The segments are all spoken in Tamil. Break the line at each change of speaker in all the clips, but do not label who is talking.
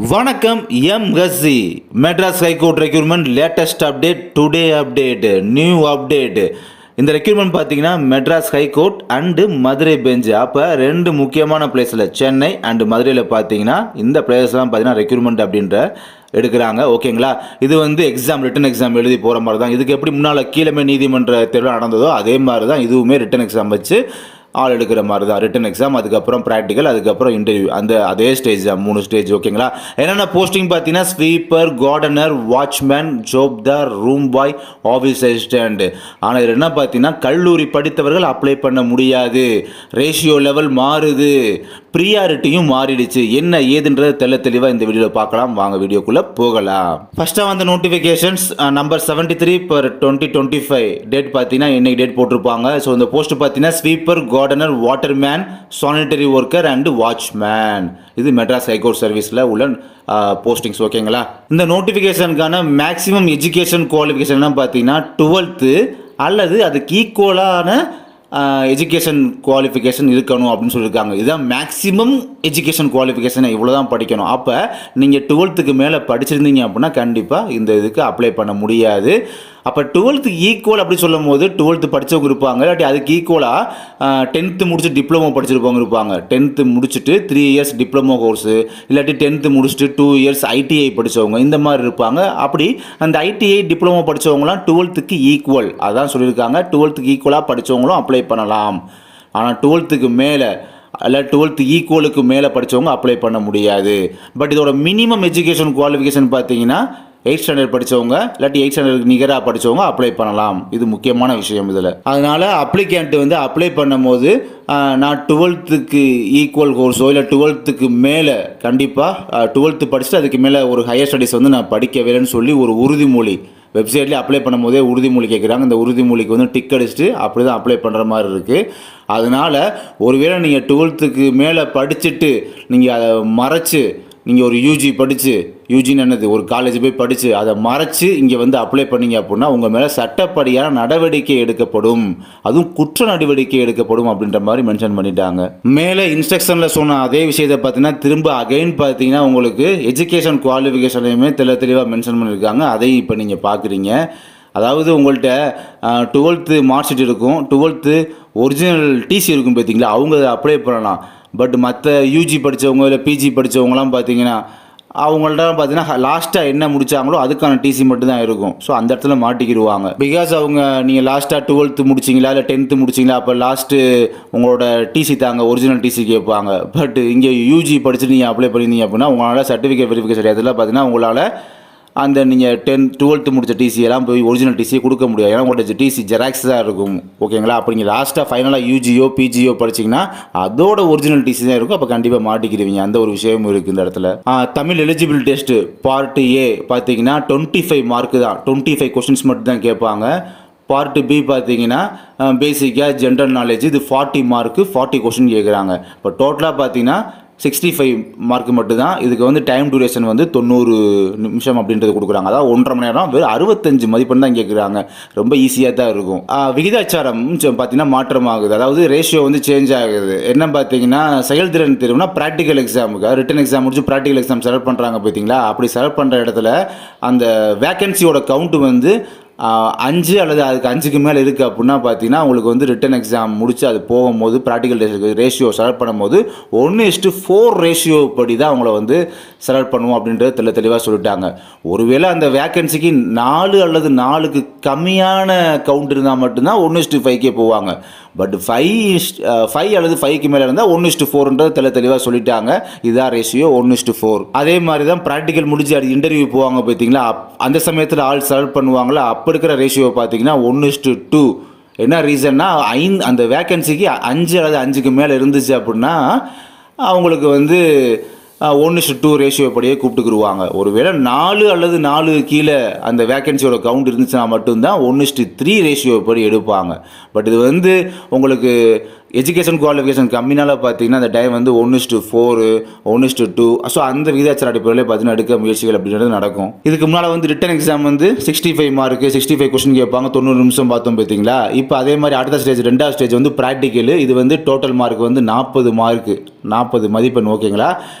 வணக்கம் MSc Madras high court requirement latest update today update new update. இந்த ரெக்யூர்மெண்ட் பார்த்தீங்கன்னா மெட்ராஸ் ஹைகோர்ட் அண்டு மதுரை பெஞ்சு. அப்போ ரெண்டு முக்கியமான பிளேஸில் சென்னை அண்டு மதுரையில் பார்த்தீங்கன்னா இந்த பிளேஸ்லாம் பார்த்தீங்கன்னா ரெக்யூர்மெண்ட் அப்படின்ற எடுக்கிறாங்க. ஓகேங்களா, இது வந்து ரிட்டன் எக்ஸாம் எழுதி போகிற மாதிரி தான். இதுக்கு எப்படி முன்னால் கீழமை நீதிமன்ற தேர்வு நடந்ததோ அதே மாதிரி தான் இதுவுமே ரிட்டன் எக்ஸாம் வச்சு ஆள் எடுக்கிற மாதிரி தான். ரிட்டன் எக்ஸாம், அதுக்கப்புறம் ப்ராக்டிக்கல், அதுக்கப்புறம் இன்டர்வியூ, அதே ஸ்டேஜ் தான், 3 ஸ்டேஜ். ஓகேங்களா, என்னென்ன போஸ்டிங் பார்த்தீங்கன்னா ஸ்வீப்பர், கார்டனர், வாட்ச்மேன், ஜோப்தார், ரூம் பாய், ஆஃபீஸ் அசிஸ்டன்ட். ஆனால் இதில் என்ன பார்த்தீங்கன்னா கல்லூரி படித்தவர்கள் அப்ளை பண்ண முடியாது. ரேஷியோ லெவல் மாறுது, ப்ரியாரிட்டியும் மாறிடுச்சு. என்ன ஏதுன்றது தெளிவாக இந்த வீடியோவில் பார்க்கலாம். வாங்க வீடியோக்குள்ளே போகலாம். ஃபஸ்ட்டாக வந்த நோட்டிஃபிகேஷன்ஸ் நம்பர் 73/2025 டேட் பார்த்தீங்கன்னா இன்னைக்கு டேட் போட்டிருப்பாங்க. ஸோ இந்த போஸ்ட் பார்த்தீங்கன்னா sweeper, gardener, waterman, sanitary worker and watchman. இது மெட்ராஸ் ஹைகோர்ட் சர்வீஸில் உள்ள போஸ்டிங்ஸ். ஓகேங்களா, இந்த நோட்டிஃபிகேஷனுக்கான மேக்ஸிமம் எஜுகேஷன் குவாலிஃபிகேஷன் பார்த்தீங்கன்னா 12th அல்லது அதுக்கு ஈக்குவலான எஜுகேஷன் குவாலிஃபிகேஷன் இருக்கணும் அப்படின்னு சொல்லியிருக்காங்க. இதுதான் மேக்ஸிமம் எஜுகேஷன் குவாலிஃபிகேஷனை இவ்வளோ தான் படிக்கணும். அப்போ நீங்கள் 12th மேலே படிச்சிருந்தீங்க அப்படின்னா கண்டிப்பாக இந்த இதுக்கு அப்ளை பண்ண முடியாது. அப்போ 12th ஈக்குவல் அப்படி சொல்லும் போது 12th படித்தவங்க இருப்பாங்க, இல்லாட்டி அதுக்கு ஈக்குவலாக 10th முடிச்சு டிப்ளமோ படிச்சிருப்பவங்க இருப்பாங்க. 10th முடிச்சுட்டு 3 years டிப்ளமோ கோர்ஸு, இல்லாட்டி 10th முடிச்சுட்டு 2 years ITI படித்தவங்க, இந்த மாதிரி இருப்பாங்க. அப்படி அந்த ITI டிப்ளமோ படித்தவங்களாம் 12th ஈக்குவல் அதான் சொல்லியிருக்காங்க. 12th ஈக்குவலாக படித்தவங்களும் அப்ளை பண்ணலாம். ஆனால் 12th மேலே அல்ல 12th ஈக்குவலுக்கு மேலே படித்தவங்க அப்ளை பண்ண முடியாது. பட் இதோட மினிமம் எஜுகேஷன் குவாலிஃபிகேஷன் பார்த்தீங்கன்னா 8th ஸ்டாண்டர்ட் படித்தவங்க இல்லாட்டி 8th ஸ்டாண்டர்டுக்கு நிகராக படித்தவங்க அப்ளை பண்ணலாம். இது முக்கியமான விஷயம் இதில். அதனால் அப்ளிகேண்ட் வந்து அப்ளை பண்ணும் போது நான் 12th ஈக்குவல் கோர்ஸோ இல்லை 12th மேலே கண்டிப்பாக 12th படிச்சுட்டு அதுக்கு மேலே ஒரு ஹையர் ஸ்டடீஸ் வந்து நான் படிக்க வேணும்னு சொல்லி ஒரு உறுதிமொழி வெப்சைட்லேயே அப்ளை பண்ணும் போதே உறுதிமொழி கேட்குறாங்க. இந்த உறுதிமொழிக்கு வந்து டிக் அடிச்சுட்டு அப்படி தான் அப்ளை பண்ணுற மாதிரி இருக்குது. அதனால் ஒருவேளை நீங்கள் 12th மேலே படிச்சுட்டு நீங்கள் அதை மறைச்சு நீங்கள் ஒரு யூஜி படித்து, யூஜின்னு என்னது, ஒரு காலேஜ் போய் படித்து அதை மறைச்சு இங்கே வந்து அப்ளை பண்ணீங்க அப்படின்னா உங்கள் மேலே சட்டப்படியான நடவடிக்கை எடுக்கப்படும், அதுவும் குற்ற நடவடிக்கை எடுக்கப்படும் அப்படின்ற மாதிரி மென்ஷன் பண்ணிட்டாங்க. மேலே இன்ஸ்ட்ரக்ஷனில் சொன்ன அதே விஷயத்தை பார்த்தீங்கன்னா திரும்ப அகைன் பார்த்தீங்கன்னா உங்களுக்கு எஜுகேஷன் குவாலிஃபிகேஷனையுமே தெளிவாக மென்ஷன் பண்ணியிருக்காங்க. அதையும் இப்போ நீங்கள் பார்க்குறீங்க. அதாவது உங்கள்கிட்ட 12th மார்க் ஷீட் இருக்கும், 12th ஒரிஜினல் டிசி இருக்கும் பார்த்தீங்களா, அவங்க அதை அப்ளை பண்ணலாம். பட் மற்ற யூஜி படித்தவங்க இல்லை பிஜி படித்தவங்களாம் பார்த்தீங்கன்னா அவங்கள்ட்ட பார்த்தீங்கன்னா லாஸ்ட்டாக என்ன முடித்தாங்களோ அதுக்கான டிசி மட்டும்தான் இருக்கும். ஸோ அந்த இடத்துல மாட்டிக்கிடுவாங்க. பிகாஸ் அவங்க நீங்கள் லாஸ்ட்டாக 12th முடிச்சிங்களா இல்லை 10th முடிச்சிங்களா, அப்போ லாஸ்ட்டு உங்களோட டிசி தாங்க, ஒரிஜினல் டிசி கேட்பாங்க. பட் இங்கே யூஜி படிச்சுட்டு நீங்கள் அப்ளை பண்ணியிருந்தீங்க அப்படின்னா உங்களால் சர்டிஃபிகேட் வெரிஃபிகேஷன் இதெல்லாம் பார்த்தீங்கன்னா உங்களால் அந்த நீங்கள் 12th முடித்த டிசி எல்லாம் போய் ஒரிஜினல் டிசியை கொடுக்க முடியாது. ஏன்னா உங்கள்கிட்ட டிசி ஜெராக்ஸ் தான் இருக்கும். ஓகேங்களா, அப்போ நீங்கள் லாஸ்ட்டாக ஃபைனலாக யூஜியோ பிஜியோ படிச்சிங்கன்னா அதோட ஒரிஜினல் டிசி தான் இருக்கும். அப்போ கண்டிப்பாக மாட்டிக்கிடுவீங்க. அந்த ஒரு விஷயமும் இருக்குது இந்த இடத்துல. Tamil eligible test part A பார்த்தீங்கன்னா 25 மார்க்கு தான், 25 கொஸ்டின்ஸ் மட்டும் தான் கேட்பாங்க. பார்ட் பி பார்த்தீங்கன்னா பேசிக்காக ஜென்ரல் நாலேஜ், இது 40 மார்க்கு 40 கொஸ்டின் கேட்குறாங்க. இப்போ டோட்டலாக பார்த்தீங்கன்னா 65 மார்க் மட்டும் தான். இதுக்கு வந்து டைம் டூரேஷன் வந்து 90 நிமிஷம் அப்படின்றது கொடுக்குறாங்க. அதாவது 1.5 மணி நேரம், வெறும் 65 மதிப்பெண் தான் கேட்குறாங்க. ரொம்ப ஈஸியாக தான் இருக்கும். விகிதாச்சாரம் பார்த்தீங்கன்னா மாற்றமாகுது, அதாவது ரேஷியோ வந்து சேஞ்ச் ஆகுது. என்ன பார்த்தீங்கன்னா செயல்திறன் தேர்வுனா ப்ராக்டிக்கல் எக்ஸாமுக்கு ரிட்டன் எக்ஸாம் முடிச்சு ப்ராக்டிக்கல் எக்ஸாம் செலக்ட் பண்ணுறாங்க பார்த்தீங்களா, அப்படி செலக்ட் பண்ணுற இடத்துல அந்த வேக்கன்சியோட கவுண்ட் வந்து 5 அல்லது அதுக்கு 5க்கு மேலே இருக்குது அப்படின்னா பார்த்தீங்கன்னா உங்களுக்கு வந்து ரிட்டன் எக்ஸாம் முடிச்சு அது போகும்போது ப்ராக்டிக்கல் ரேஷியோ செலக்ட் பண்ணும்போது 1:4 ரேஷியோ படி தான் அவங்கள வந்து செலக்ட் பண்ணுவோம் அப்படின்றது தெளிவாக சொல்லிட்டாங்க. ஒருவேளை அந்த வேக்கன்சிக்கு 4 அல்லது 4க்கு கம்மியான கவுண்ட் இருந்தால் மட்டும்தான் 1:5க்கே போவாங்க. பட் 5 அல்லது 5க்கு மேலே இருந்தால் 1:4ன்றது தெளிவாக சொல்லிட்டாங்க. இதுதான் ரேஷியோ 1:4. அதே மாதிரி தான் ப்ராக்டிக்கல் முடிஞ்சு அது இன்டர்வியூ போவாங்க பார்த்தீங்களா, அந்த சமயத்தில் ஆள் செலக்ட் பண்ணுவாங்களா, அப்போ இருக்கிற ரேஷியோ பார்த்தீங்கன்னா 1:2. என்ன ரீசன்னா அந்த வேக்கன்சிக்கு 5 அல்லது 5க்கு மேலே இருந்துச்சு அப்படின்னா அவங்களுக்கு வந்து 1:2 ரேஷியோ படியே கூப்பிட்டுக்குருவாங்க. ஒருவேளை 4 அல்லது 4 கீழே அந்த வேக்கன்சியோட கவுண்ட் இருந்துச்சுன்னா மட்டும்தான் 1:3 ரேஷியோ படி எடுப்பாங்க. பட் இது வந்து உங்களுக்கு எஜுகேஷன் குவாலிஃபிகேஷன் கம்மினால பார்த்தீங்கன்னா அந்த டைம் வந்து 1:4 1:2. ஸோ அந்த விகிதாச்சார அடிப்படையில் பார்த்தீங்கன்னா எடுக்க முயற்சிகள் அப்படின்றது நடக்கும். இதுக்கு முன்னால் வந்து ரிட்டன் எக்ஸாம் வந்து 65 மார்க்கு 65 கொஸ்டின் கேட்பாங்க, 90 நிமிஷம் பார்த்தோம் பார்த்தீங்களா. இப்போ அதே மாதிரி அடுத்த ஸ்டேஜ் 2வது ஸ்டேஜ் வந்து ப்ராக்டிக்கல். இது வந்து டோட்டல் மார்க் வந்து 40 மார்க்கு 40 மதிப்பெண். ஓகேங்களா,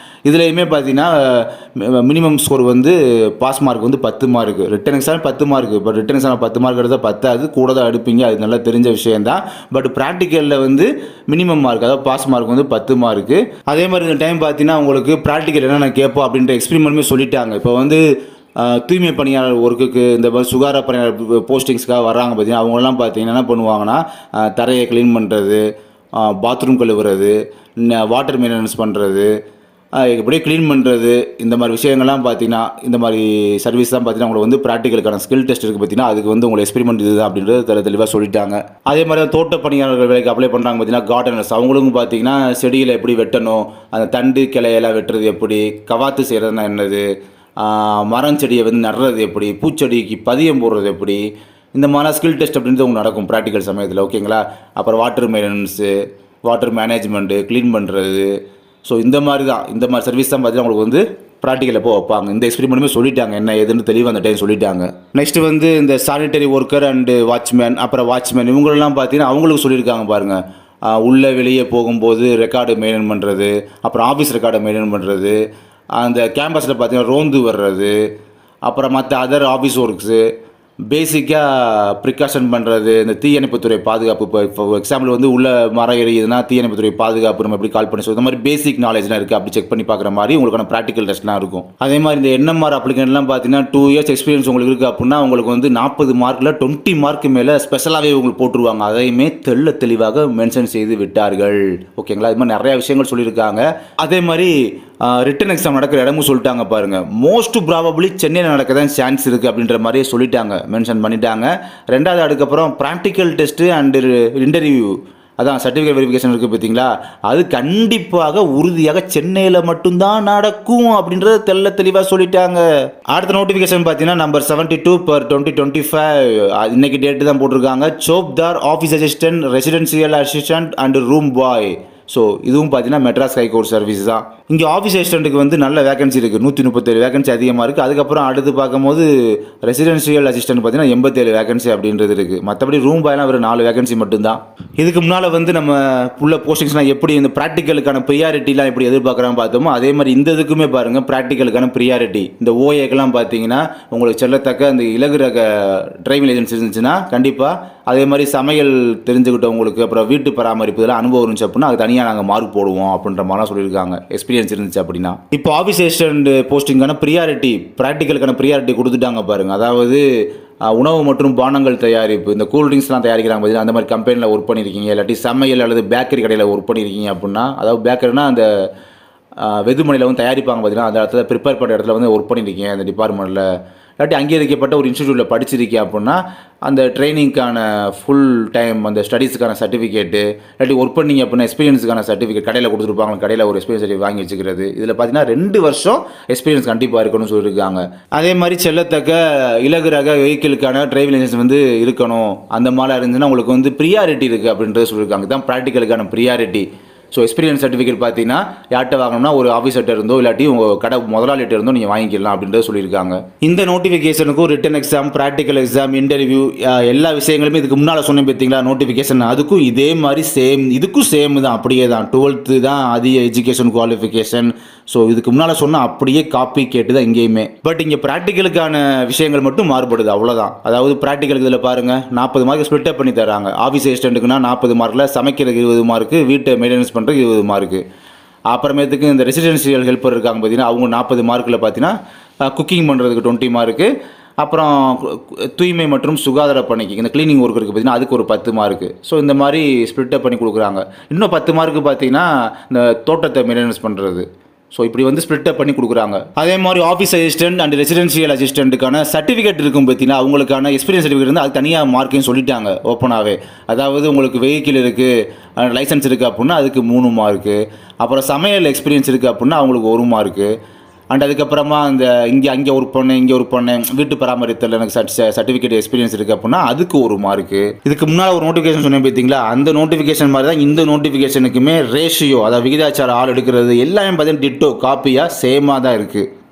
இதுலேயுமே பார்த்தீங்கன்னா மினிமம் ஸ்கோர் வந்து பாஸ் மார்க் வந்து 10 mark, written exam 10 mark. But written exam 10 mark எடுத்தால் பத்தாது, கூட தான் எடுப்பீங்க, அது நல்லா தெரிஞ்ச விஷயம்தான். பட் ப்ராக்டிக்கலில் வந்து மினிமம் மார்க், அதாவது பாஸ் மார்க் வந்து 10 மார்க்கு. அதே மாதிரி இந்த டைம் பார்த்தீங்கன்னா உங்களுக்கு ப்ராக்டிக்கல் என்னென்ன கேட்போம் அப்படின்ற எக்ஸ்பெரிமெண்ட்டுமே சொல்லிட்டாங்க. இப்போ வந்து தூய்மை பணியாளர் ஒர்க்குக்கு இந்த மாதிரி சுகாதார பணியாளர் போஸ்டிங்ஸ்க்காக வர்றாங்க பார்த்தீங்கன்னா, அவங்களாம் பார்த்தீங்கன்னா என்ன பண்ணுவாங்கன்னா தரையை க்ளீன் பண்ணுறது, பாத்ரூம் கழுவுறது, வாட்டர் மெயின்டெனன்ஸ் பண்ணுறது, இப்படியே க்ளீன் பண்ணுறது, இந்த மாதிரி விஷயங்கள்லாம் பார்த்தீங்கன்னா இந்த மாதிரி சர்வீஸ் தான் பார்த்தீங்கன்னா உங்களுக்கு வந்து ப்ராக்டிக்கலுக்கான ஸ்கில் டெஸ்ட் இருக்குது பார்த்தீங்கன்னா, அதுக்கு வந்து உங்களுக்கு எக்ஸ்பெரிமெண்ட் இதுதான் அப்படின்றது தெளிவாக சொல்லிட்டாங்க. அதே மாதிரி தான் தோட்ட பணியாளர்கள் வேலைக்கு அப்ளை பண்ணுறாங்க பார்த்தீங்கன்னா கார்டனர்ஸ், அவங்களுக்கும் பார்த்தீங்கன்னா செடியில் எப்படி வெட்டணும், அந்த தண்டு கிளையெல்லாம் வெட்டுறது எப்படி, கவாத்து செய்கிறதுனா என்னது, மரம் செடியை வந்து நடுறது எப்படி, பூச்செடிக்கு பதியம் போடுறது எப்படி, இந்த மாதிரிலாம் ஸ்கில் டெஸ்ட் அப்படின்றது உங்களுக்கு நடக்கும் ப்ராக்டிக்கல் சமயத்தில். ஓகேங்களா? அப்புறம் water maintenance, water management, clean பண்ணுறது. ஸோ இந்த மாதிரி சர்வீஸ் தான் பார்த்தீங்கன்னா உங்களுக்கு வந்து ப்ராக்டிக்கலில் போய் வைப்பாங்க. இந்த எக்ஸ்பெரிமெண்ட்டுமே சொல்லிட்டாங்க என்ன ஏதுன்னு தெளிவாக அந்த டைம் சொல்லிட்டாங்க. நெக்ஸ்ட் வந்து இந்த சானிட்டரி ஒர்க்கர் அண்டு வாட்ச்மேன், அப்புறம் வாட்ச்மேன் இவங்களெல்லாம் பார்த்தீங்கன்னா அவங்களுக்கு சொல்லியிருக்காங்க பாருங்கள். உள்ளே வெளியே போகும்போது ரெக்கார்டு மெயின்டைன் பண்ணுறது, அப்புறம் ஆஃபீஸ் ரெக்கார்டை மெயின்டைன் பண்ணுறது, அந்த கேம்பஸில் பார்த்தீங்கன்னா ரோந்து வர்றது, அப்புறம் மற்ற அதர் ஆஃபீஸ் ஒர்க்ஸு, பேசிக்காக ப்ரிகாஷன் பண்ணுறது, இந்த தீயணைப்புத்துறை பாதுகாப்பு. இப்போ எக்ஸாம்பிள் வந்து உள்ள மரம் எரியுதுன்னா தீயணைப்புத்துறை பாதுகாப்பு நம்ம எப்படி கால் பண்ணி இந்த மாதிரி பேசிக் நாலேஜ்லாம் இருக்குது, அப்படி செக் பண்ணி பார்க்குற மாதிரி உங்களுக்கான ப்ராக்டிக்கல் டெஸ்ட்லாம் இருக்கும். அதே மாதிரி இந்த என்எம்ஆர் அப்ளிகேஷன்லாம் பார்த்தீங்கன்னா 2 இயர்ஸ் எக்ஸ்பீரியன்ஸ் உங்களுக்கு இருக்குது அப்படின்னா உங்களுக்கு வந்து 40 மார்க்கில் 20 மார்க்கு மேலே ஸ்பெஷலாகவே உங்களுக்கு போட்டுருவாங்க. அதையுமே தெளிவாக மென்ஷன் செய்து விட்டார்கள். ஓகேங்களா? இது மாதிரி நிறையா விஷயங்கள் சொல்லியிருக்காங்க. அதே மாதிரி ரிட்டன் எக்ஸாம் நடக்கிற இடமும் சொல்லிட்டாங்க பாருங்கள். மோஸ்ட் ப்ராபபிளி சென்னையில் நடக்க தான் சான்ஸ் இருக்குது அப்படின்ற மாதிரியே சொல்லிட்டாங்க, மென்ஷன் பண்ணிட்டாங்க. ரெண்டாவது அதுக்கப்புறம் ப்ராக்டிக்கல் டெஸ்ட்டு அண்டு இன்டர்வியூ, அதான் சர்டிஃபிகேட் வெரிஃபிகேஷன் இருக்குது பார்த்தீங்களா, அது கண்டிப்பாக உறுதியாக சென்னையில் மட்டும்தான் நடக்கும் அப்படின்றத தெளிவாக சொல்லிட்டாங்க. அடுத்த நோட்டிஃபிகேஷன் பார்த்தீங்கன்னா நம்பர் 72/2025, இன்னைக்கு டேட்டு தான் போட்டிருக்காங்க. சோப்தார், office assistant, residential assistant and room boy. So இதுவும் பார்த்தீங்கன்னா மெட்ராஸ் ஹைகோர்ட் சர்வீஸ் தான். இங்கே ஆஃபீஸ் அசிஸ்டண்ட்டுக்கு வந்து நல்ல வேகன்சி இருக்குது, 137 வேகன்சி அதிகமாக இருக்குது. அதுக்கப்புறம் அடுத்து பார்க்கும்போது ரெசிடென்ஷியல் அசிஸ்டன்ட் பார்த்தீங்கன்னா 87 வேகன்சி அப்படின்றது இருக்குது. மற்றபடி ரூம் பாய்லாம் ஒரு 4 வேகன்சி மட்டும்தான். இதுக்கு முன்னால் வந்து நம்ம உள்ள போஸ்டிங்ஸ்லாம் எப்படி இந்த ப்ராக்டிக்கலுக்கான ப்ரியாரிட்டிலாம் எப்படி எதிர்பார்க்குறான்னு பார்த்தோமோ அதே மாதிரி இந்த இதுக்குமே பாருங்கள் ப்ராக்டிக்கலுக்கான ப்ரியாரிட்டி. இந்த ஓஏக்கெல்லாம் பார்த்தீங்கன்னா உங்களுக்கு செல்லத்தக்க அந்த இலகு ரக டிரைவிங் லைசன்ஸ் இருந்துச்சுன்னா கண்டிப்பாக, அதே மாதிரி சமையல் தெரிஞ்சுக்கிட்டவங்களுக்கு, அப்புறம் வீட்டு பராமரிப்பு இதெல்லாம் அனுபவம் இருந்துச்சு அப்படின்னா அது தனியாக நாங்கள் மார்க் போடுவோம் அப்படின்ற மாதிரிலாம் சொல்லியிருக்காங்க, எக்ஸ்பீரியன்ஸ் இருந்துச்சு அப்படின்னா. இப்போ ஆஃபீஸ் அசிஸ்டன்ட் போஸ்டிங்கான ப்ரியாரிட்டி, ப்ராக்டிக்கலுக்கான ப்ரியாரிட்டி கொடுத்துட்டாங்க பாருங்கள். அதாவது உணவு மற்றும் பானங்கள் தயாரிப்பு, இந்த கூல்ட்ரிங்க்ஸ்லாம் தயாரிக்கிறாங்க பார்த்தீங்கன்னா, அந்த மாதிரி கம்பெனியில் ஒர்க் பண்ணியிருக்கீங்க, இல்லாட்டி சமையல் அல்லது பேக்கரி கடையில் ஒர்க் பண்ணியிருக்கீங்க அப்படின்னா, அதாவது பேக்கரினா அந்த வெதுமனையில் வந்து தயாரிப்பாங்க பார்த்தீங்கன்னா, அந்த இடத்துல ப்ரிப்பேர் பண்ணுற இடத்துல வந்து ஒர்க் பண்ணியிருக்கீங்க அந்த டிபார்ட்மெண்ட்டில், இல்லாட்டி அங்கீகரிக்கப்பட்ட ஒரு இன்ஸ்டியூட்டில் படிச்சிருக்கீங்க அப்படின்னா அந்த ட்ரைனிங்க்கான ஃபுல் டைம் அந்த ஸ்டடீஸுக்கான சர்டிஃபிகேட்டு, இல்லாட்டி ஒர்க் பண்ணிங்க அப்படின்னா எக்ஸ்பீரியன்ஸுக்கான சர்டிஃபிகேட் கடையில் கொடுத்துருப்பாங்க, கடையில் ஒரு எக்ஸ்பீரியன்ஸ் சர்டிஃபிகேட் வாங்கி வச்சுக்கிறது. இதில் பார்த்தீங்கன்னா 2 வருஷம் எக்ஸ்பீரியன்ஸ் கண்டிப்பாக இருக்கணும்னு சொல்லியிருக்காங்க. அதே மாதிரி செல்லத்தக்க இலகு ரக வெஹிக்கிளுக்கான டிரைவிங் லைசன்ஸ் வந்து இருக்கணும். அந்த மாதிரி இருந்துச்சுன்னா உங்களுக்கு வந்து ப்ரியாரிட்டி இருக்குது அப்படின்றது சொல்லியிருக்காங்க. இதுதான் ப்ராக்டிக்கலுக்கான ப்ரியாரிட்டி. ஸோ எக்ஸ்பீரியன்ஸ் சர்டிஃபிகேட் பார்த்தீங்கன்னா யார்கிட்ட வாங்கணும்னா ஒரு ஆஃபீஸர்கிட்ட இருந்தோ இல்லாட்டி உங்கள் கடை முதலாளிகிட்ட இருந்தோ நீங்கள் வாங்கிக்கலாம் அப்படின்றத சொல்லியிருக்காங்க. இந்த நோட்டிஃபிகேஷனுக்கும் written exam, practical exam, interview எல்லா விஷயங்களுமே இதுக்கு முன்னால் சொன்னேன் பார்த்தீங்களா நோட்டிஃபிகேஷன், அதுக்கும் இதே மாதிரி இதுக்கும் சேம் தான், அப்படியே தான். 12th தான் அதிக எஜுகேஷன் குவாலிஃபிகேஷன். ஸோ இதுக்கு முன்னால் சொன்னால் அப்படியே காப்பி கேட்டு தான் இங்கேயுமே. பட் இங்கே ப்ராக்டிக்கலுக்கான விஷயங்கள் மட்டும் மாறுபடுது, அவ்வளோதான். அதாவது ப்ராக்டிக்கலுக்கு இதில் பாருங்கள் 40 மார்க் ஸ்ப்ளிட் அப் பண்ணி தராங்க. ஆஃபீஸ் அசிஸ்டண்ட்டுக்குன்னா 40 மார்க்கில், சமைக்கிறதுக்கு 20 மார்க்கு, வீட்டை மெயின்டெனன்ஸ் பண்ணுறதுக்கு 20 மார்க்கு. அப்புறமேட்டுக்கு இந்த ரெசிடென்சியல் ஹெல்ப்பர் இருக்காங்க பார்த்தீங்கன்னா அவங்க 40 மார்க்கில் பார்த்தீங்கன்னா குக்கிங் பண்ணுறதுக்கு 20 மார்க்கு, அப்புறம் தூய்மை மற்றும் சுகாதார பணிக்கு இந்த க்ளீனிங் ஒர்க் இருக்குது பார்த்தீங்கன்னா அதுக்கு ஒரு 10 மார்க்கு. ஸோ இந்த மாதிரி ஸ்ப்ளிட்டப் பண்ணி கொடுக்குறாங்க. இன்னும் 10 மார்க்கு பார்த்தீங்கன்னா இந்த தோட்டத்தை மெயின்டெனன்ஸ் பண்ணுறது. ஸோ இப்படி வந்து ஸ்ப்ளிட்டப் பண்ணி கொடுக்குறாங்க. அதே மாதிரி ஆஃபீஸ் அசிஸ்டன்ட் அண்ட் ரெசிடென்ஷியல் அசிஸ்டண்ட்டுக்கான சர்டிஃபிகேட் இருக்கும் பார்த்தீங்கன்னா அவங்களுக்கான எக்ஸ்பீரியன்ஸ் சர்டிஃபிகேட் வந்து அது தனியாக மார்க்கையும் சொல்லிட்டாங்க ஓப்பனாகவே. அதாவது உங்களுக்கு வெஹிக்கிள் இருக்குது, லைசன்ஸ் இருக்குது அப்படின்னா அதுக்கு 3 மார்க்கு, அப்புறம் சமையல் எக்ஸ்பீரியன்ஸ் இருக்குது அப்படின்னா அவங்களுக்கு 1 மார்க்கு, அண்ட் அதுக்கப்புறமா அந்த அங்கே ஒர்க் பண்ணேன் வீட்டு பராமரித்தல் எனக்கு சர்டிஃபிகேட் எக்ஸ்பீரியன்ஸ் இருக்குது அப்படின்னா அதுக்கு 1 மார்க்கு. இதுக்கு முன்னால் ஒரு நோட்டிஃபிகேஷன் சொன்னேன் பார்த்தீங்களா, அந்த நோட்டிஃபிகேஷன் மாதிரி தான் இந்த நோட்டிஃபிகேஷனுக்குமே ரேஷியோ, அதாவது விகிதாச்சார ஆள் எடுக்கிறது எல்லாமே பார்த்தீங்கன்னா டிட்டோ காப்பியாக சேமாக தான் இருக்குது.